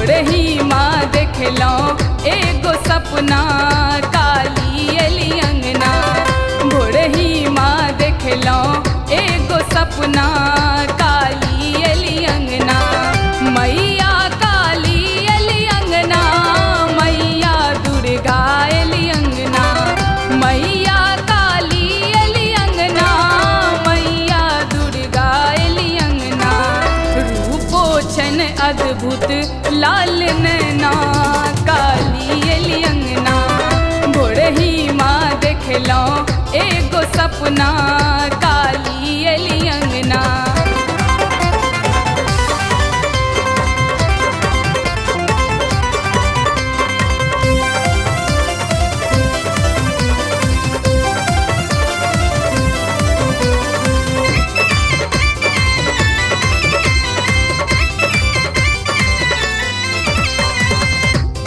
भोरही माँ देखलो एगो सपना काली अली अंगना। भोरही माँ देखलो एगो सपना काली अली अंगना। मैया काली अली अंगना, मैया दुर्गा अली अंगना। मैया काली अली अंगना, मैया दुर्गा अली अंगना। रूपोछन अद्भुत लाल नैना काली अली अंगना। भोरही माँ देखलो एगो सपना काली अली अंगना।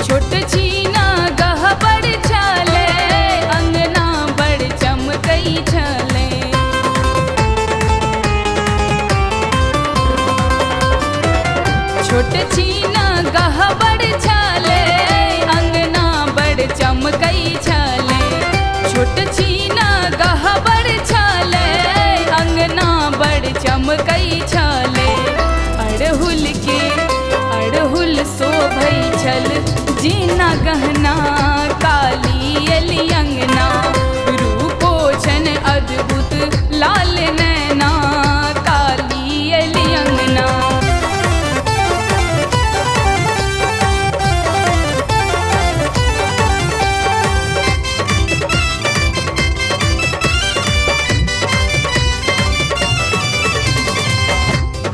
छोट छीना गहबर छले, अंगना बड़ चमकई छले। छोट छीना गहबर छले, अंगना बड़ चमकई छले। छोट छीना गहबर छले, अंगना बड़ चमकई छले। अड़हुल के अड़हुल शोभै छल जीना गहना काली अली अंगना। रूपोछन अद्भुत लाल नैना काली अली अंगना।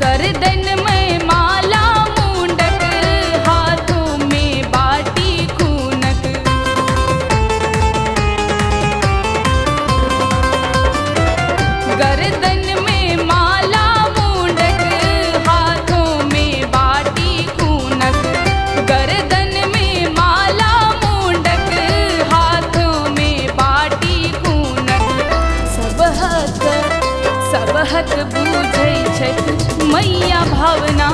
गर्दन में माला मुंडक, हाथों में बाटी खूनक। गर्दन में माला मुंडक, हाथों में बाटी खूनक। गर्दन में माला मुंडक, हाथों में बाटी खूनक। सब हक बूझै छथि मैया भावना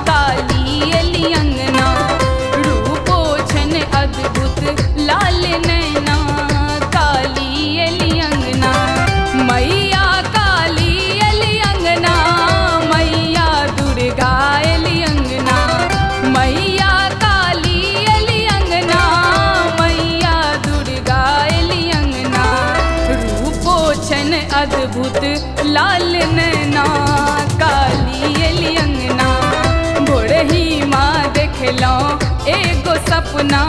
काली अली अंगना। रूपोछन अद्भुत लाल नैना काली अली अंगना। मैया काली अली अंगना, मैया दुर्गा अली अंगना। मैया काली अली अंगना, मैया दुर्गा अली अंगना। रूपोछन अद्भुत लाल नैना काली अली अंगना। भोरही माँ देखलो एगो सपना